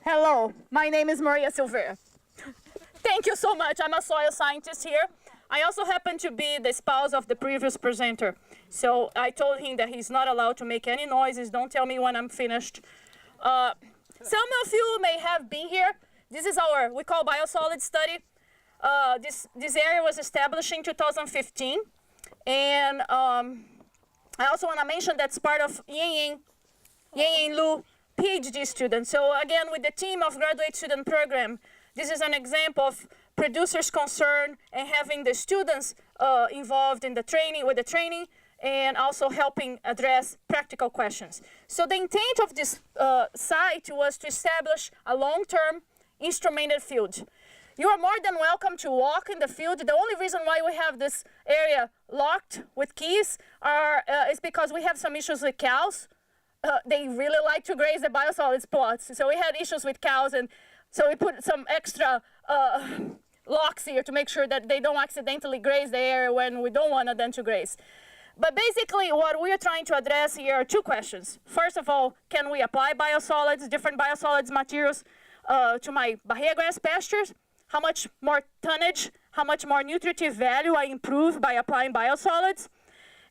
Hello, my name is Maria Silveira. Thank you so much. I'm a soil scientist here. I also happen to be the spouse of the previous presenter. So I told him that he's not allowed to make any noises. Don't tell me when I'm finished. Some of you may have been here. This is our, we call Biosolids study. This area was established in 2015. And I also want to mention that's part of Yin Lu PhD student. So again, with the team of graduate student program, this is an example of producers' concern and having the students involved in the training, and also helping address practical questions. So the intent of this site was to establish a long-term instrumented field. You are more than welcome to walk in the field. The only reason why we have this area locked with keys is because we have some issues with cows. They really like to graze the biosolids plots. So we had issues with cows, and so we put some extra locks here to make sure that they don't accidentally graze the area when we don't want them to graze. But basically what we are trying to address here are two questions. First of all, can we apply biosolids, different biosolids materials to my Bahiagrass Pastures? How much more tonnage, how much more nutritive value I improve by applying biosolids?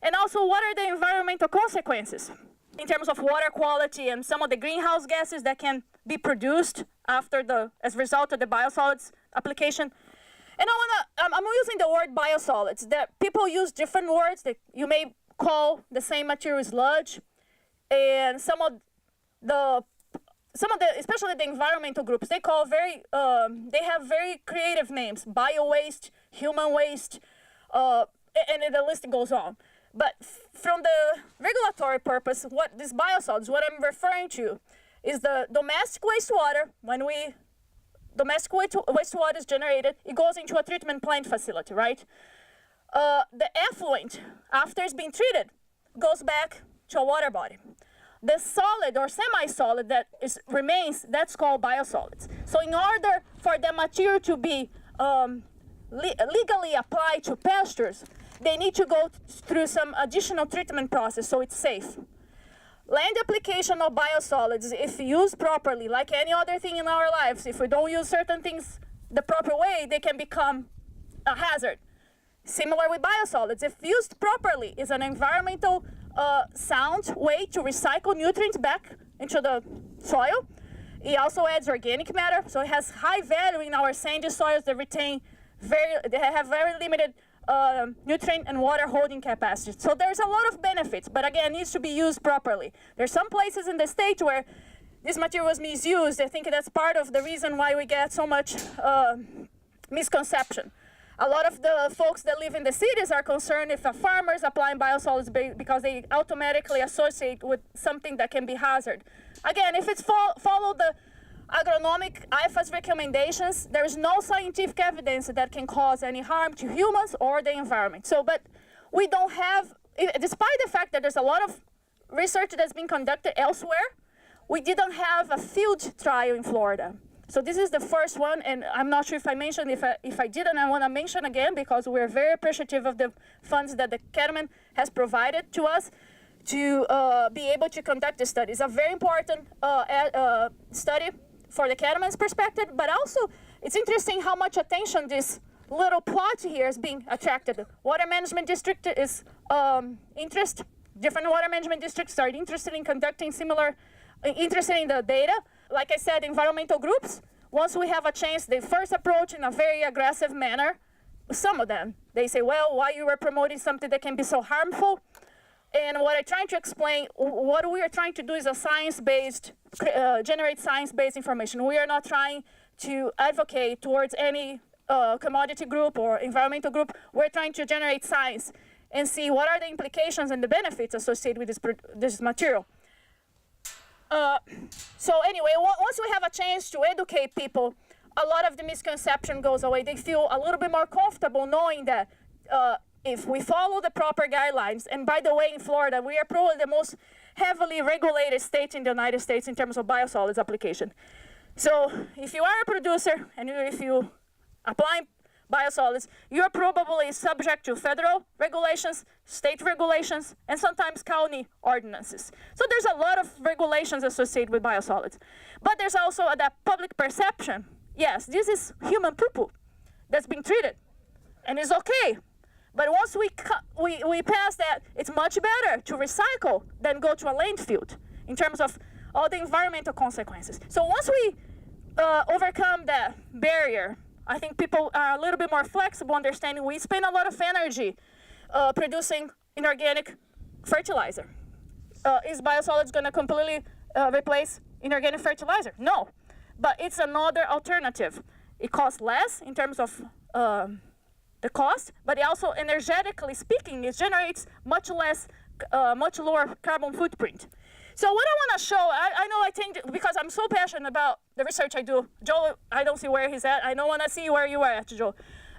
And also, what are the environmental consequences in terms of water quality and some of the greenhouse gases that can be produced as a result of the biosolids application? And I'm using the word biosolids. That people use different words that you may call the same material sludge, and some of the, especially the environmental groups, they have very creative names: bio-waste, human waste, and the list goes on. But from the regulatory purpose, what I'm referring to is the domestic wastewater. When domestic wastewater is generated, it goes into a treatment plant facility, right? The effluent, after it's been treated, goes back to a water body. The solid or semi-solid that remains, that's called biosolids. So in order for the material to be legally applied to pastures, they need to go through some additional treatment process so it's safe. Land application of biosolids, if used properly, like any other thing in our lives, if we don't use certain things the proper way, they can become a hazard. Similar with biosolids, if used properly, is an environmental sound way to recycle nutrients back into the soil. It also adds organic matter, so it has high value in our sandy soils that they have very limited nutrient and water holding capacity. So there's a lot of benefits, but again, it needs to be used properly. There's some places in the state where this material was misused. I think that's part of the reason why we get so much misconception. A lot of the folks that live in the cities are concerned if a farmer is applying biosolids because they automatically associate with something that can be hazard. Again, if it's follow the agronomic IFAS recommendations, there is no scientific evidence that can cause any harm to humans or the environment. So, but we don't have, despite the fact that there's a lot of research that's been conducted elsewhere, we didn't have a field trial in Florida. So this is the first one, and I'm not sure if I mentioned, if I didn't, I want to mention again, because we're very appreciative of the funds that the cattleman has provided to us to be able to conduct this study. It's a very important study for the cattleman's perspective, but also it's interesting how much attention this little plot here is being attracted. Water management district is different water management districts are interested in conducting interested in the data. Like I said, environmental groups, once we have a chance, they first approach in a very aggressive manner. Some of them, they say, well, why you are promoting something that can be so harmful? And what I'm trying to explain, what we are trying to do is generate science-based information. We are not trying to advocate towards any commodity group or environmental group. We're trying to generate science and see what are the implications and the benefits associated with this material. So anyway, once we have a chance to educate people, a lot of the misconception goes away. They feel a little bit more comfortable knowing that if we follow the proper guidelines, and by the way, in Florida, we are probably the most heavily regulated state in the United States in terms of biosolids application. So if you are a producer and if you apply biosolids, you're probably subject to federal regulations, state regulations, and sometimes county ordinances. So there's a lot of regulations associated with biosolids. But there's also that public perception. Yes, this is human poo-poo that's being treated, and it's okay. But once we pass that, it's much better to recycle than go to a landfill in terms of all the environmental consequences. So once we overcome that barrier, I think people are a little bit more flexible, understanding we spend a lot of energy producing inorganic fertilizer. Is biosolids going to completely replace inorganic fertilizer? No, but it's another alternative. It costs less in terms of the cost, but it also, energetically speaking, it generates much lower carbon footprint. So what I want to show, I know I think, because I'm so passionate about the research I do. Joe, I don't see where he's at. I don't want to see where you are at, Joe.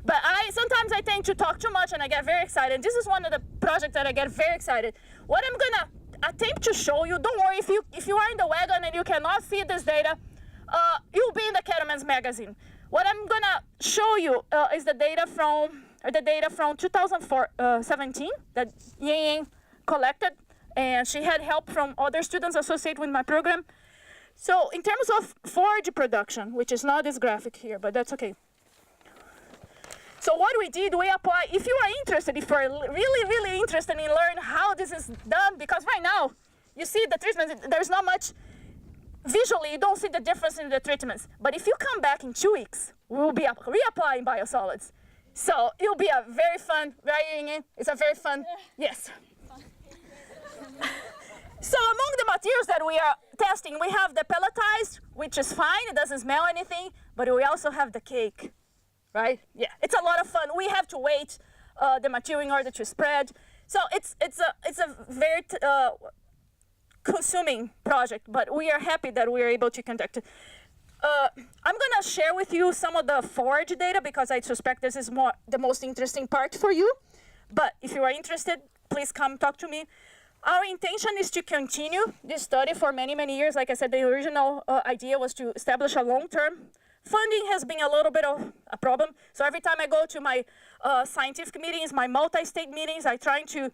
But sometimes I tend to talk too much and I get very excited. This is one of the projects that I get very excited. What I'm going to attempt to show you, don't worry, if you are in the wagon and you cannot see this data, you'll be in the Cattleman's magazine. What I'm going to show you is the data from 2017 that Yang collected, and she had help from other students associated with my program. So in terms of forage production, which is not this graphic here, but that's okay. So what we did, we apply, if you are interested, if you're really interested in learning how this is done, because right now, you see the treatments, there's not much, visually you don't see the difference in the treatments. But if you come back in 2 weeks, we'll be reapplying biosolids. So it'll be a very fun, right? It's a very fun, yes. So among the materials that we are testing, we have the pelletized, which is fine, it doesn't smell anything, but we also have the cake, right? Yeah, it's a lot of fun. We have to wait the material in order to spread. So it's a very consuming project, but we are happy that we are able to conduct it. I'm gonna share with you some of the forage data because I suspect this is the most interesting part for you. But if you are interested, please come talk to me. Our intention is to continue this study for many, many years. Like I said, the original idea was to establish a long-term. Funding has been a little bit of a problem. So every time I go to my scientific meetings, my multi-state meetings, I try to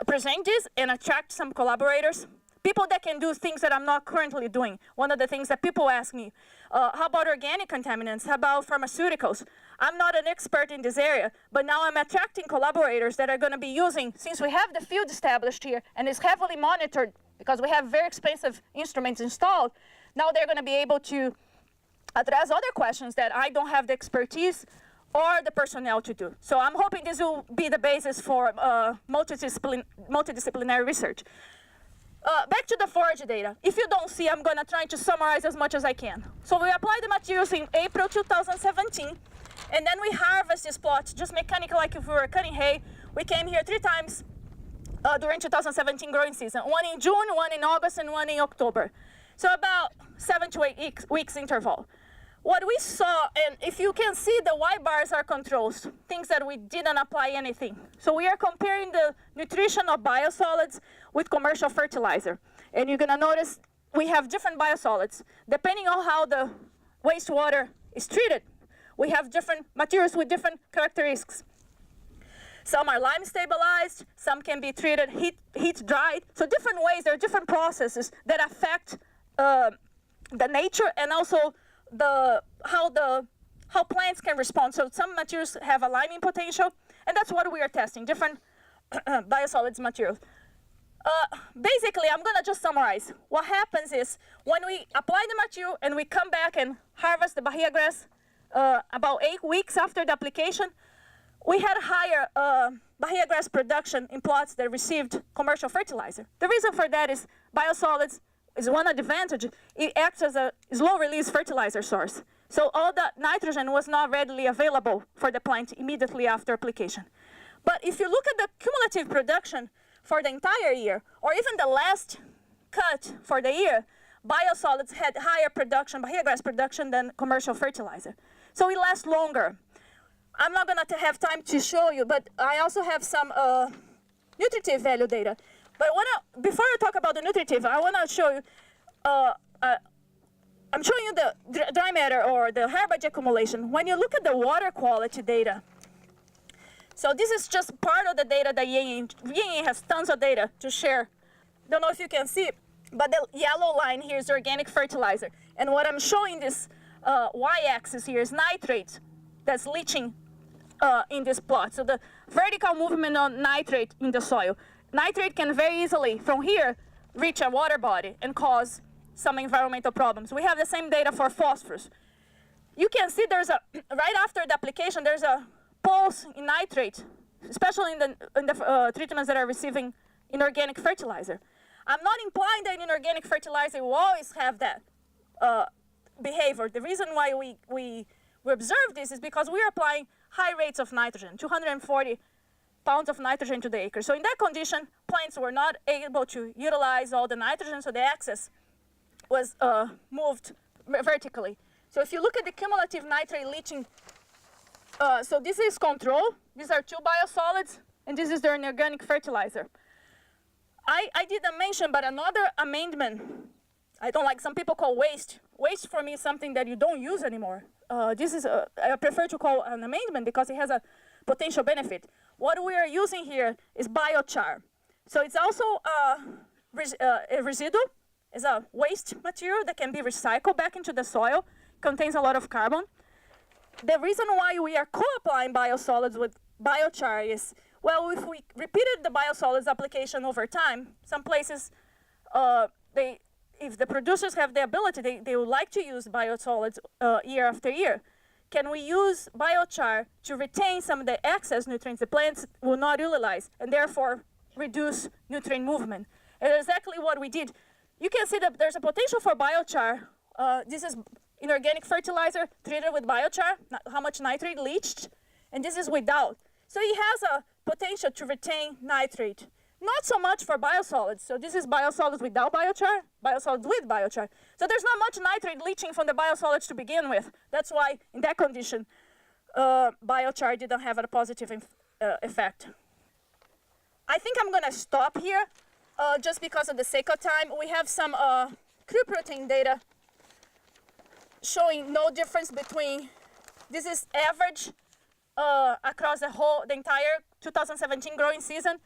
present this and attract some collaborators. People that can do things that I'm not currently doing. One of the things that people ask me, how about organic contaminants? How about pharmaceuticals? I'm not an expert in this area, but now I'm attracting collaborators that are going to be using, since we have the field established here and it's heavily monitored because we have very expensive instruments installed, now they're going to be able to address other questions that I don't have the expertise or the personnel to do. So I'm hoping this will be the basis for multidisciplinary research. Back to the forage data. If you don't see, I'm going to try to summarize as much as I can. So we applied the materials in April 2017, and then we harvest these plots just mechanically like if we were cutting hay. We came here 3 times during 2017 growing season. One in June, one in August, and one in October. So about 7 to 8 weeks interval. What we saw, and if you can see, the white bars are controls, things that we didn't apply anything. So we are comparing the nutrition of biosolids with commercial fertilizer. And you're gonna notice we have different biosolids. Depending on how the wastewater is treated, we have different materials with different characteristics. Some are lime stabilized, some can be treated heat dried. So different ways, there are different processes that affect the nature and also how plants can respond. So some materials have a liming potential, and that's what we are testing, different biosolids materials. Basically, I'm gonna just summarize. What happens is when we apply the material and we come back and harvest the Bahiagrass about 8 weeks after the application, we had higher Bahiagrass production in plots that received commercial fertilizer. The reason for that is biosolids is one advantage. It acts as a slow-release fertilizer source. So all the nitrogen was not readily available for the plant immediately after application. But if you look at the cumulative production for the entire year, or even the last cut for the year, biosolids had higher production, Bahiagrass production, than commercial fertilizer. So it lasts longer. I'm not going to have time to show you, but I also have some nutritive value data. But before I talk about the nutritive, I want to show you I'm showing you the dry matter or the herbage accumulation. When you look at the water quality data, so this is just part of the data that Yin has tons of data to share. Don't know if you can see, but the yellow line here is organic fertilizer. And what I'm showing this y-axis here is nitrate that's leaching in this plot. So the vertical movement on nitrate in the soil. Nitrate can very easily, from here, reach a water body and cause some environmental problems. We have the same data for phosphorus. You can see there's a, right after the application, there's a pulse in nitrate, especially in the treatments that are receiving inorganic fertilizer. I'm not implying that inorganic fertilizer will always have that behavior. The reason why we observe this is because we are applying high rates of nitrogen, 240 pounds of nitrogen to the acre. So in that condition, plants were not able to utilize all the nitrogen, so the excess was moved vertically. So if you look at the cumulative nitrate leaching, so this is control. These are 2 biosolids, and this is their inorganic fertilizer. I didn't mention, but another amendment, I don't like, some people call waste. Waste for me is something that you don't use anymore. This is, I prefer to call an amendment because it has a potential benefit. What we are using here is biochar. So it's also a residue. It's a waste material that can be recycled back into the soil, contains a lot of carbon. The reason why we are co-applying biosolids with biochar is, well, if we repeated the biosolids application over time, some places, if the producers have the ability, they would like to use biosolids year after year. Can we use biochar to retain some of the excess nutrients the plants will not utilize, and therefore reduce nutrient movement? And that's exactly what we did. You can see that there's a potential for biochar. This is inorganic fertilizer treated with biochar, how much nitrate leached, and this is without. So it has a potential to retain nitrate. Not so much for biosolids. So this is biosolids without biochar, biosolids with biochar. So there's not much nitrate leaching from the biosolids to begin with. That's why, in that condition, biochar didn't have a positive effect. I think I'm going to stop here just because of the sake of time. We have some crude protein data showing no difference between, this is average across the entire 2017 growing season.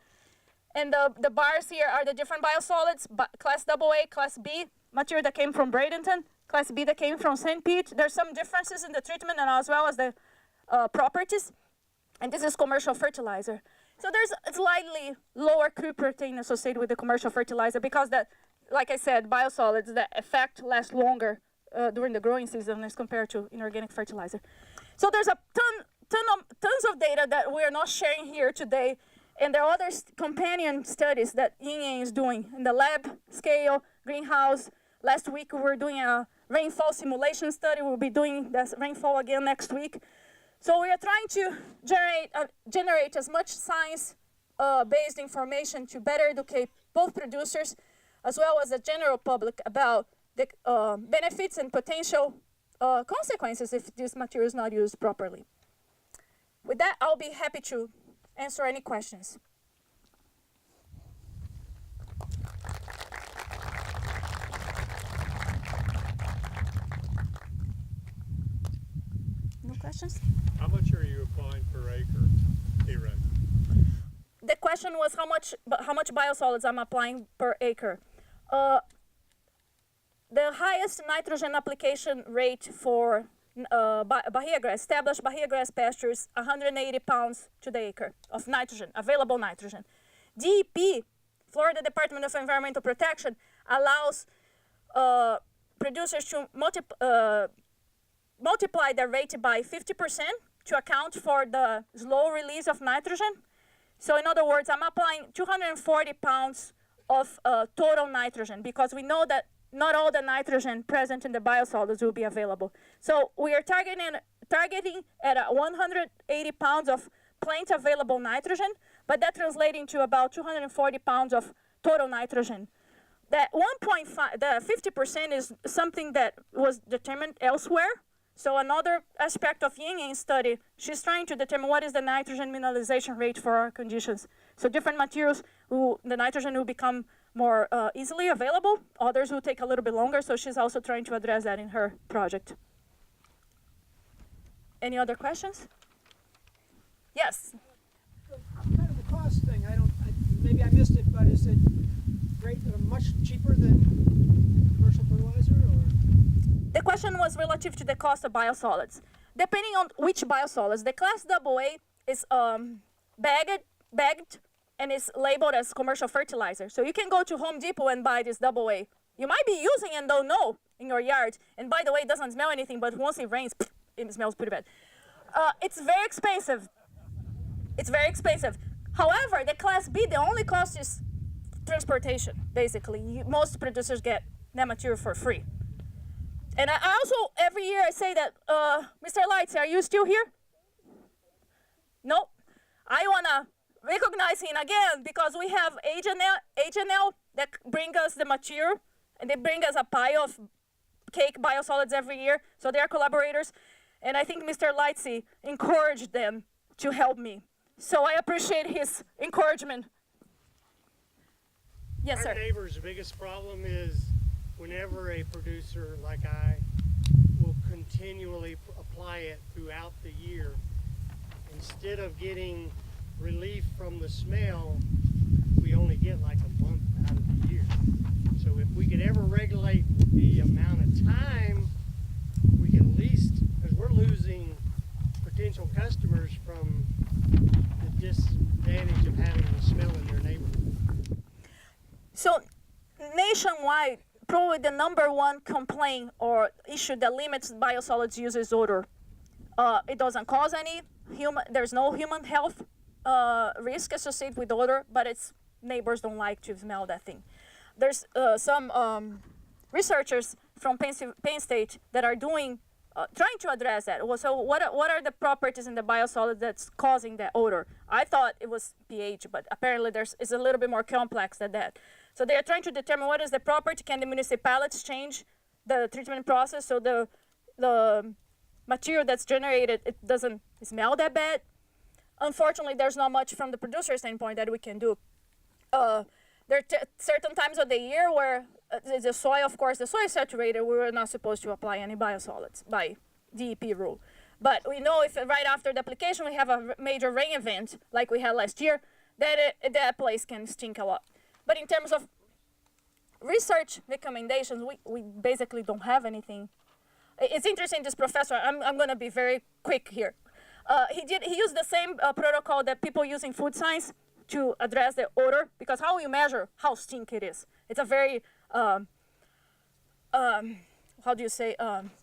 And the bars here are the different biosolids, class AA, class B, material that came from Bradenton, class B that came from St. Pete. There's some differences in the treatment and as well as the properties. And this is commercial fertilizer. So there's a slightly lower crude protein associated with the commercial fertilizer because that, like I said, biosolids, the effect lasts longer during the growing season as compared to inorganic fertilizer. So there's a tons of data that we are not sharing here today. And there are other companion studies that Yin is doing in the lab scale, greenhouse. Last week we were doing a rainfall simulation study. We'll be doing this rainfall again next week. So we are trying to generate as much science-based information to better educate both producers as well as the general public about the benefits and potential consequences if this material is not used properly. With that, I'll be happy to answer any questions. No questions? How much are you applying per acre, T-Rex? The question was how much biosolids I'm applying per acre. The highest nitrogen application rate for Bahiagrass, established Bahiagrass Pastures, 180 pounds to the acre of nitrogen, available nitrogen. DEP, Florida Department of Environmental Protection, allows producers to multiply their rate by 50% to account for the slow release of nitrogen. So in other words, I'm applying 240 pounds of total nitrogen because we know that not all the nitrogen present in the biosolids will be available. So we are targeting at 180 pounds of plant available nitrogen, but that translates into about 240 pounds of total nitrogen. That 1.5, the 50% is something that was determined elsewhere. So another aspect of Ying-Ying's study, she's trying to determine what is the nitrogen mineralization rate for our conditions. So different materials, the nitrogen will become more easily available. Others will take a little bit longer, so she's also trying to address that in her project. Any other questions? Yes. Kind of the cost thing, maybe I missed it, but is it much cheaper than commercial fertilizer, or? The question was relative to the cost of biosolids. Depending on which biosolids, the class AA is bagged and is labeled as commercial fertilizer. So you can go to Home Depot and buy this AA. You might be using and don't know in your yard. And by the way, it doesn't smell anything, but once it rains, it smells pretty bad. It's very expensive. It's very expensive. However, the class B, the only cost is transportation, basically. Most producers get that material for free. And I also, every year I say that, Mr. Lights, are you still here? No? I want to recognize him again because we have H&L that bring us the material, and they bring us a pile of cake biosolids every year, so they are collaborators. And I think Mr. Lightsey encouraged them to help me. So I appreciate his encouragement. Yes, sir. Our neighbor's biggest problem is whenever a producer like I will continually apply it throughout the year, instead of getting relief from the smell, we only get like a month out of the year. So if we could ever regulate the amount of time, we can at least, because we're losing potential customers from the disadvantage of having the smell in their neighborhood. So nationwide, probably the #1 complaint or issue that limits biosolids use is odor. It doesn't cause any there's no human health risk associated with odor, but it's neighbors don't like to smell that thing. There's some researchers from Penn State that are doing trying to address that. So what are the properties in the biosolid that's causing that odor? I thought it was pH, but apparently it's a little bit more complex than that. So they are trying to determine what is the property. Can the municipalities change the treatment process so the material that's generated, it doesn't smell that bad? Unfortunately, there's not much from the producer standpoint that we can do. There are certain times of the year where the soil, of course, the soil is saturated. We were not supposed to apply any biosolids by DEP rule. But we know if right after the application we have a major rain event like we had last year, that place can stink a lot. But in terms of research recommendations, we basically don't have anything. It's interesting, this professor, I'm going to be very quick here. He used the same protocol that people use in food science to address the odor, because how you measure how stink it is. It's a very, how do you say,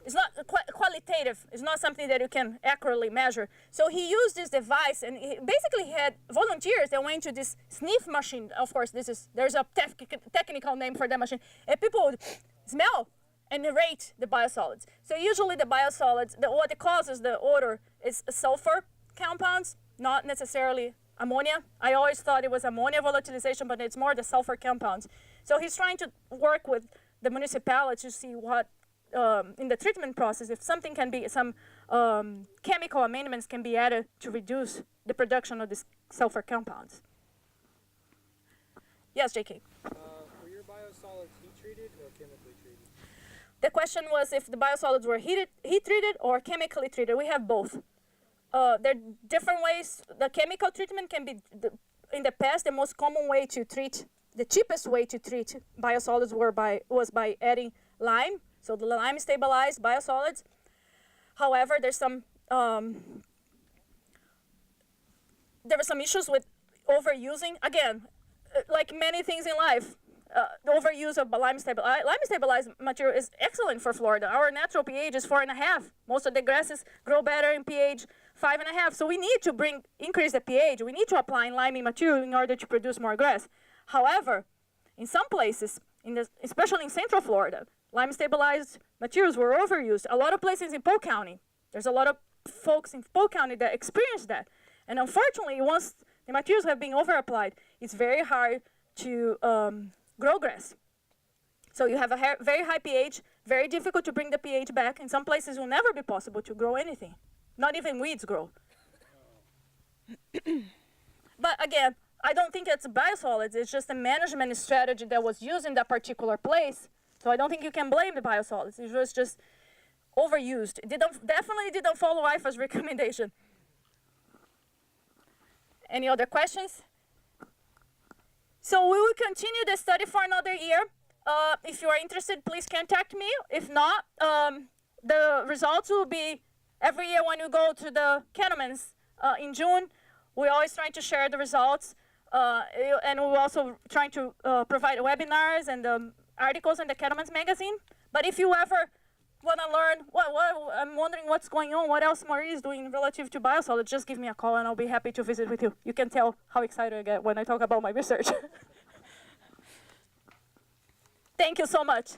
it's not qualitative. It's not something that you can accurately measure. So he used this device, and he basically had volunteers that went to this sniff machine. Of course, there's a technical name for that machine. And people would smell and rate the biosolids. So usually the biosolids, what causes the odor is sulfur compounds, not necessarily ammonia. I always thought it was ammonia volatilization, but it's more the sulfur compounds. So he's trying to work with the municipality to see what, in the treatment process, if something can be, some chemical amendments can be added to reduce the production of these sulfur compounds. Yes, JK? Were your biosolids heat treated or chemically treated? The question was if the biosolids were heat treated or chemically treated. We have both. There are different ways. The chemical treatment can be, in the past, the most common way to treat, the cheapest way to treat biosolids was by adding lime. So the lime stabilized biosolids. However, there were some issues with overusing. Again, like many things in life, the overuse of lime stabilized material is excellent for Florida. Our natural pH is 4.5. Most of the grasses grow better in pH 5.5. So we need to increase the pH. We need to apply liming material in order to produce more grass. However, in some places, especially in Central Florida, lime stabilized materials were overused. A lot of places in Polk County, there's a lot of folks in Polk County that experience that. And unfortunately, once the materials have been overapplied, it's very hard to grow grass. So you have a very high pH, very difficult to bring the pH back. In some places, it will never be possible to grow anything. Not even weeds grow. But again, I don't think it's biosolids. It's just a management strategy that was used in that particular place. So I don't think you can blame the biosolids. It was just overused. It definitely didn't follow IFAS recommendation. Any other questions? So we will continue the study for another year. If you are interested, please contact me. If not, the results will be every year when we go to the Kahnemans in June. We're always trying to share the results. And we're also trying to provide webinars and articles in the Kahnemans magazine. But if you ever want to learn, I'm wondering what's going on, what else Marie is doing relative to biosolids, just give me a call and I'll be happy to visit with you. You can tell how excited I get when I talk about my research. Thank you so much.